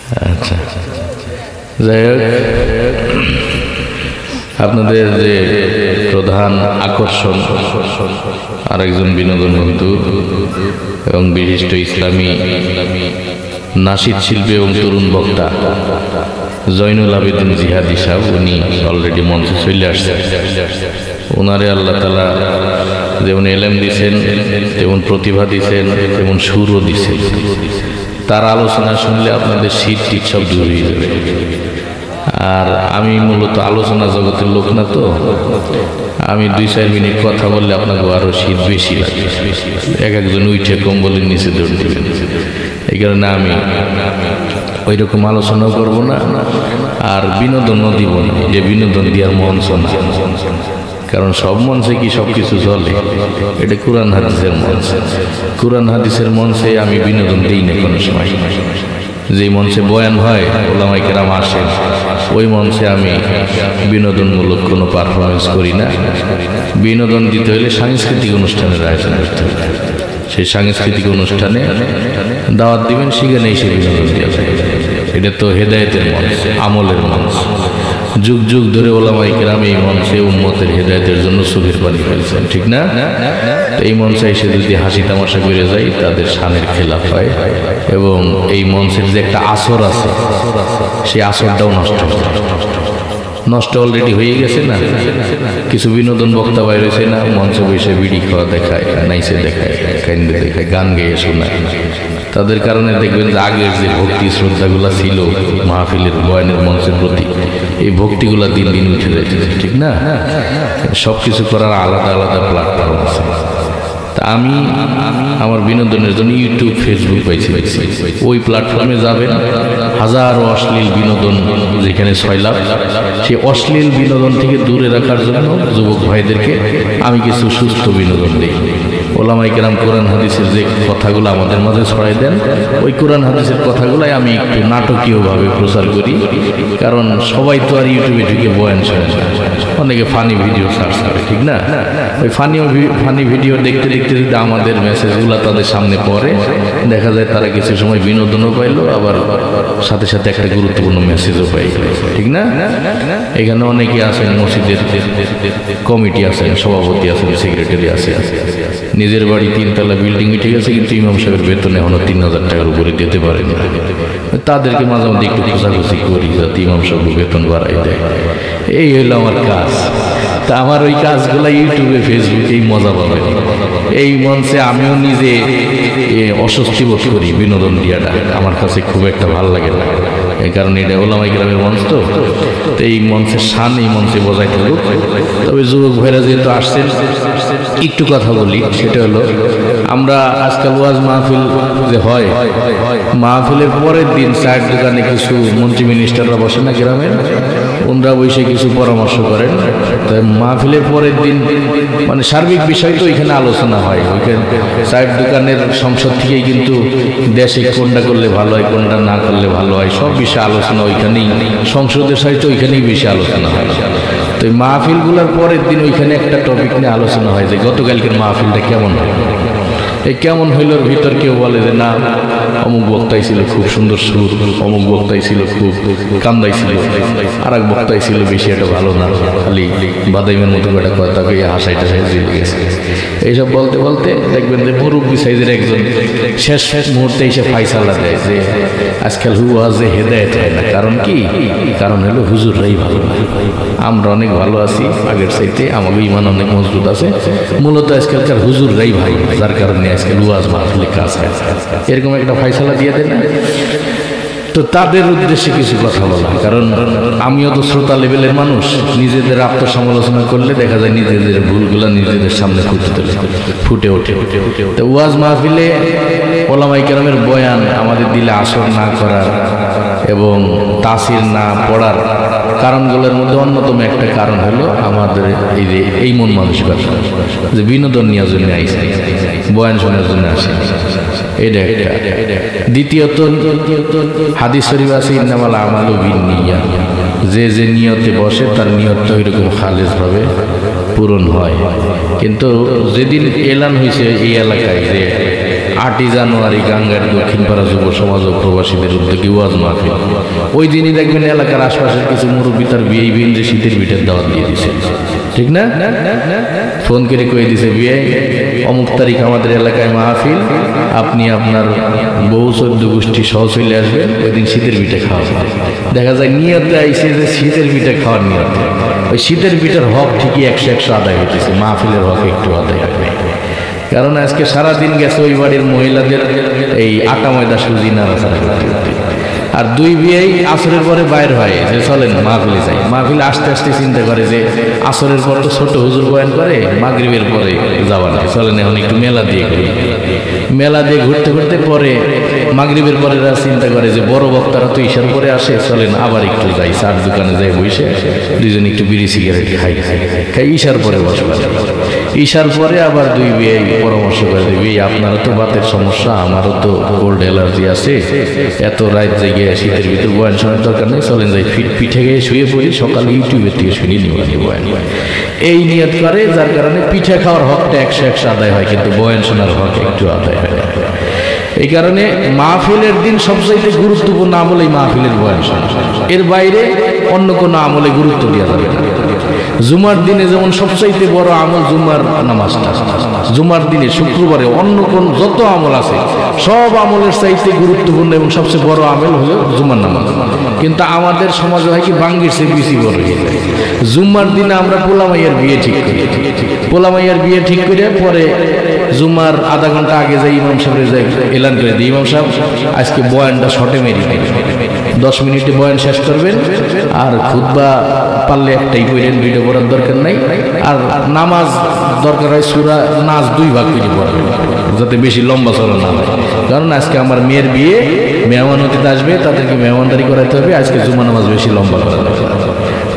আচ্ছা, যাই হোক, আপনাদের যে প্রধান আকর্ষণ আরেকজন বিনোদন বন্ধু এবং বিশিষ্ট ইসলামী নাশিদ শিল্পী এবং তরুণ বক্তা জয়নুল আবেদিন জিহাদি সাহেব, উনি অলরেডি মঞ্চে চলে আসছেন। ওনারে আল্লাহ তাআলা যেমন এলেম দিয়েছেন, তেমন প্রতিভা দিয়েছেন, তেমন সুরও দিয়েছেন। তার আলোচনা শুনলে আপনাদের শীত টিট সব দূর হয়ে যাবে। আর আমি মূলত আলোচনা জগতের লোক না, তো আমি 2-4 মিনিট কথা বললে আপনাকে আরো শীত বেশি লাগে। এক একজন উঠে কম্বলের নিচে দৌড় দিবেন। এই কারণে আমি ওই রকম আলোচনাও করবো না, আর বিনোদনও দিব না, যে বিনোদন দেওয়ার মঞ্চ না। কারণ সব মঞ্চে কি সব কিছু চলে? এটা কোরআন হাদিসের মঞ্চ। কোরআন হাদিসের মঞ্চে আমি বিনোদন দিই না কোনো সময়। যে মঞ্চে বয়ান হয়, ওলামায়ে কেরাম আসেন, ওই মঞ্চে আমি বিনোদনমূলক কোনো পারফরমেন্স করি না। বিনোদন দিতে হলে সাংস্কৃতিক অনুষ্ঠানের আয়োজন করতে হবে। সেই সাংস্কৃতিক অনুষ্ঠানে দাওয়াত দিবেন, সেখানে এসে বিনোদন দেওয়া যায়। এটা তো হেদায়েতের মঞ্চ, আমলের মঞ্চ। যুগ যুগ ধরে ওলামায়ে কেরাম এই মঞ্চে উম্মতের হেদায়েতের জন্য চোখের পানি ফেলছেন, ঠিক না? তো এই মঞ্চে এসে যদি হাসি তামাশা করে যাই, তাদের শানের খেলাফ হয় এবং এই মঞ্চের যে একটা আসর আছে, সেই আসরটাও নষ্ট অলরেডি হয়ে গেছে না। কিছু বিনোদন বক্তা বাইরে হয়েছে না, মঞ্চে বসে বিড়ি খাওয়া দেখায়, নাইসে দেখায়, কান্দে দেখায়, গান গেয়ে শোনায়। তাদের কারণে দেখবেন যে আগের যে ভক্তি শ্রদ্ধাগুলা ছিল মাহফিলের বয়ানের মঞ্চের প্রতি, এই ভক্তিগুলা দিন দিন উঠে যাচ্ছে, ঠিক না? সব কিছু করার আলাদা আলাদা প্ল্যাটফর্ম আছে। তা আমি আমার বিনোদনের জন্য ইউটিউব, ফেসবুক পাইছি। ওই প্ল্যাটফর্মে যাবেন, হাজারো অশ্লীল বিনোদন যেখানে ছয়লাভ, সেই অশ্লীল বিনোদন থেকে দূরে রাখার জন্য যুবক ভাইদেরকে আমি কিছু সুস্থ বিনোদন দিই। ওলামায়ে কেরাম কোরআন হাদিসের যে কথাগুলো আমাদের মাঝে ছড়াই দেন, ওই কোরআন হাদিসের কথাগুলাই আমি একটু নাটকীয়ভাবে প্রচার করি। কারণ সবাই তো আর ইউটিউবে ঢুকে বয়ান শোনে না, অনেকে ফানি ভিডিও সার্চ করে, ঠিক না? ওই ফানি ভিডিও দেখতে দেখতে যদি আমাদের মেসেজগুলো তাদের সামনে পড়ে, দেখা যায় তারা কিছু সময় বিনোদনও পাইলো, আবার সাথে সাথে একটা গুরুত্বপূর্ণ মেসেজও পাই, ঠিক না? এখানে অনেকে আছেন, মসজিদের কমিটি আছেন, সভাপতি আছেন, সেক্রেটারি আছে, নিজের বাড়ি 3 তলা বিল্ডিং উঠে গেছে, কিন্তু ইমাম সাহেবের বেতন এখনো 3000 টাকার উপরে দিতে পারেনি। তাদেরকে মাঝে মাঝে একটু খোঁজাখুঁজি করি যাতে ইমাম সাহেব বেতন বাড়াই দেয়। এই হলো আমার কাজ। তা আমার ওই কাজগুলো ইউটিউবে, ফেসবুকেই মজা পাবেন। এই মঞ্চে আমিও নিজে অস্বস্তি বোধ করি, বিনোদন দিয়াটা আমার কাছে খুব একটা ভালো লাগে না। এই কারণে এটা ওলামায়ে কেরামের মঞ্চ, তো এই মঞ্চের শান এই মঞ্চে বজায় থাকুক। তবে যুবক ভাইরা যেহেতু আসছেন, একটু কথা বলি। সেটা হলো, আমরা আজকাল ওয়াজ মাহফিল যে হয়, মাহফিলের পরের দিন চায়ের দোকানে কিছু মন্ত্রী মিনিস্টাররা বসে না গ্রামের, ওনারা বসে কিছু পরামর্শ করেন। তাই মাহফিলের পরের দিন মানে সার্বিক বিষয় তো এখানে আলোচনা হয়। ওইখানে চায়ের দোকানের সংসদ থেকেই কিন্তু দেশে কোনটা করলে ভালো হয়, কোনটা না করলে ভালো হয়, সব বিষয়ে আলোচনা ওইখানেই, সংসদের সাহিত্য ওইখানেই বেশি আলোচনা হয়। তো এই মাহফিলগুলোর পরের দিন ওইখানে একটা টপিক নিয়ে আলোচনা হয় যে গতকালকের মাহফিলটা কেমন হয়। এই কেমন হইলোর ভিতর কেউ বলে যে না, অমুক বক্তাই ছিল খুব সুন্দর সুর, অমুক বক্তাই ছিল খুব কান্দাই ছিল, আর এক বক্তাই ছিল বেশি একটা ভালো না, খালি বাদাইমের মতো একটা কথা কইয়া হাসাইটা দিয়ে গেছে। এইসব বলতে বলতে দেখবেন যে মুরব্বী সাইজের একজন শেষ মুহূর্তে এসে ফাইসালা দেয় যে আজকাল ওয়াজে হেদায়েত হয় না। কারণ কি? কারণ হলো হুজুররাই ভালো না, আমরা অনেক ভালো আছি আগের চাইতে, আমাদের ইমান অনেক মজবুত আছে, মূলত আজকালকার হুজুররাই ভালো, যার কারণে আজকাল ওয়াজ মাহফিলে কাজ হয়। এরকম একটা ফাইসালা দিয়ে দেন। তো তাদের উদ্দেশ্যে কিছু কথা বলা, কারণ আমিও তো শ্রোতা লেভেলের মানুষ। নিজেদের আত্মসমালোচনা করলে দেখা যায় নিজেদের ভুলগুলা নিজেদের সামনে ফুটে ওঠে। তো ওয়াজ মাহফিলে ওলামায়ে কেরামের বয়ান আমাদের দিলে আসর না করার এবং তাসির না পড়ার কারণগুলোর মধ্যে অন্যতম একটা কারণ হলো আমাদের এই যে এই মন মানসিকতা, যে বিনোদন নেওয়ার জন্য আইসে, বয়ান শোনার জন্য আসে, এটা একটা। দ্বিতীয়ত হাদিস শরীফ আছে ইন্নামাল আমালু বিন্নিয়াত, যে যে নিয়তে বসে তার নিয়তটা ওইরকম খালেস ভাবে পূরণ হয়। কিন্তু যেদিন এলান হয়েছে এই এলাকায় যে 8 জানুয়ারি গাঙ্গার দক্ষিণপাড়া যুব সমাজ ও প্রবাসীদের উদ্যোগে ওয়াজ মাহফিল। ওই দিনই দেখবেন এলাকার আশপাশের কিছু মুরব্বী তার বিয়ে যে শীতের পিঠের দাওয়াত দিয়ে দিছে, ঠিক না? ফোন করে কয়ে দিছে বিয়ে অমুক তারিখ আমাদের এলাকায় মাহফিল, আপনি আপনার বউ 14 গোষ্ঠী সহ চলে আসবেন, ওই দিন শীতের পিঠে খাওয়া। দেখা যায় নিয়তে আইসে যে শীতের পিঠে খাওয়ার নিয়তে, ওই শীতের পিঠের হক ঠিকই 100 আদায় হইতেছে, মাহফিলের হক একটু আদায় হবে। কারণ আজকে সারাদিন গেছে ওই বাড়ির মহিলাদের এই আটা ময়দা সুজি নাড়াচাড়া করতে করতে। আর দুই বিয়েই আসরের পরে বাইর হয় যে চলেন মাহফিলে যাই। মাহফিলে আসতে আসতে চিন্তা করে যে আসরের পর তো ছোট হুজুর বয়ান করে, মাগরিবের পরে যাওয়া না, চলেন এখন একটু মেলা দিয়ে ঘুরি। মেলা দিয়ে ঘুরতে ঘুরতে পরে মাগরিবের পরে চিন্তা করে যে বড় বক্তারা তো ঈশার পরে আসে, চলেন আবার একটু যাই চার দোকানে যাই বসে দুইজন একটু বিড়ি সিগারেট খাই ঈশার পরে বসবে। ঈশার পরে আবার দুই বিয়ে পরামর্শ করে দেবে, আপনারও তো বাতের সমস্যা, আমারও তো কোল্ড অ্যালার্জি আছে, এত রাত জেগে শীতের ভিতর বয়ান শোনার দরকার নেই, চলেন যাই পিঠে গিয়ে শুয়ে পড়ি, সকালে ইউটিউবের থেকে শুনি বয়ান। এই নিয়ত করে, যার কারণে পিঠে খাওয়ার হকটা 100 আদায় হয়, কিন্তু বয়ান শোনার হক একটু আদায় হয়। এই কারণে মাহফিলের দিন সবচাইতে গুরুত্বপূর্ণ আমল এই মাহফিলের বয়ান শোনা, এর বাইরে অন্য কোনো আমলে গুরুত্ব দেওয়া যাবে না। জুমার দিনে যেমন সবচাইতে বড় আমল জুমার নামাজটা, জুমার দিনে শুক্রবারে অন্য কোন যত আমল আছে সব আমলের চাইতে গুরুত্বপূর্ণ এবং সবচেয়ে বড় আমল হলো জুমার নামাজ। কিন্তু আমাদের সমাজে হয় কি বাঙ্গির চেয়ে বেশি বড় হয়ে যায়। জুম্মার দিনে আমরা পোলামাইয়ার বিয়ে ঠিক করি, পোলামাইয়ার বিয়ে ঠিক করে পরে জুমার আধা ঘন্টা আগে যাই ইমাম সাহেবের যাই এলান করে দিই, ইমাম সাহেব আজকে বয়ানটা শর্টে মেরে 10 মিনিটে বয়ান শেষ করবেন, আর খুতবা পারলে একটাই পড়েন, দুইটা পড়ার দরকার নাই। আর নামাজ দরকার হয় সূরা নাস 2 ভাগ করে পড়বেন, যাতে বেশি লম্বা চলা না হয়। কারণ আজকে আমার মেয়ের বিয়ে, মেহমান অতিথি আসবে, তাদেরকে মেহমানদারি করাতে হবে, আজকে জুমা নামাজ বেশি লম্বা করা দরকার।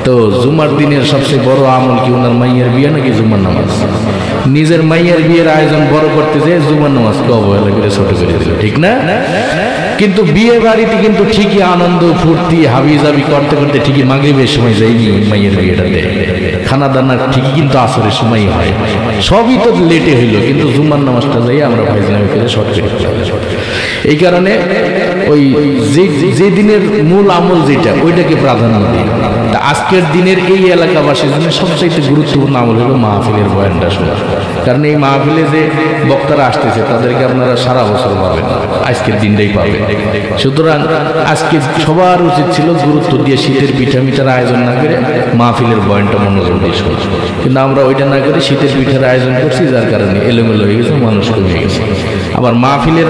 তো জুমার দিনের সবচেয়ে বড় আমল কি ওনার মাইয়ের বিয়ে নাকি জুমার নামাজ? নিজের মাইয়ের বিয়ের আয়োজন বড় করতে যেয়ে জুমার নামাজকে অবহেলা করে ছোট করে দিল, ঠিক না? কিন্তু বিয়ে বাড়িতে কিন্তু ঠিকই আনন্দ ফুর্তি হাবিজাবি করতে করতে ঠিকই মাগরিবের সময় যাইনি মাইয়ের বিয়েটাতে, খানা দানা ঠিকই কিন্তু আসরের সময় হয়, সবই তো লেটে হইলো, কিন্তু জুমার নামাজটা যাই আমরা ফাইজলামি করে শর্ট করে ফেলাম। এই কারণে ওই যে দিনের মূল আমল যেটা ওইটাকে প্রাধান্য দিই। আজকের দিনের এই এলাকাবাসীর জন্য সবচাইতে গুরুত্বপূর্ণ আমল হলো মাহফিলের বয়ানটা শোনা। কারণ এই মাহফিলে যে বক্তারা আসতেছে তাদেরকে আপনারা সারা বছর পাবেন, আজকের দিনটাই পাবেন। সুতরাং আজকে সবার উচিত ছিল গুরুত্ব দিয়ে শীতের পিঠা মিঠার আয়োজন না করে মাহফিলের বয়ানটা মনোযোগ দিয়ে শোনা, কিন্তু আমরা ওইটা না করে শীতের পিঠার আয়োজন করছি, যার কারণে এলোমেলো হয়ে গেছে, মানুষ কমে গেছে। আবার মাহফিলের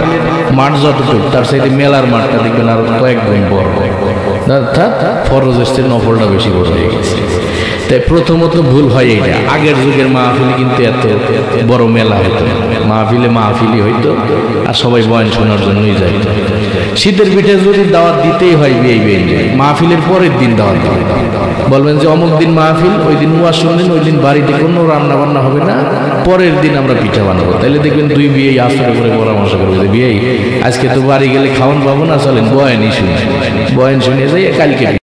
মাঠ যতটুকু তার সাথে মেলার মাঠটা দেখবেন আরো কয়েক গুণ বড়, অর্থাৎ ফরজ এসছে নফলটা বেশি বড় হয়ে গেছে। তাই প্রথমত ভুল হয় এইটা, আগের যুগের মাহফিলে কিন্তু এত বড় মেলা হতো, মাহফিলি হইতো আর সবাই বয়ান শোনার জন্যই যাইত। শীতের পিঠে যদি দাওয়াত দিতেই হয় বিয়ে মাহফিলের পরের দিন দাওয়াত দিতে বলবেন যে অমুক দিন মাহফিল, ওই দিন ওয়াজ শুনলেন, ওই দিন বাড়িতে কোনো রান্না বান্না হবে না, পরের দিন আমরা পিঠা বানাবো। তাইলে দেখবেন দুই বিয়ে আসরে করে পরামর্শ করবে যে বিয়ে আজকে তো বাড়ি গেলে খাওয়ান পাবো না, চলেন বয়ানই শুনে, বয়ান শুনে যাই কালকে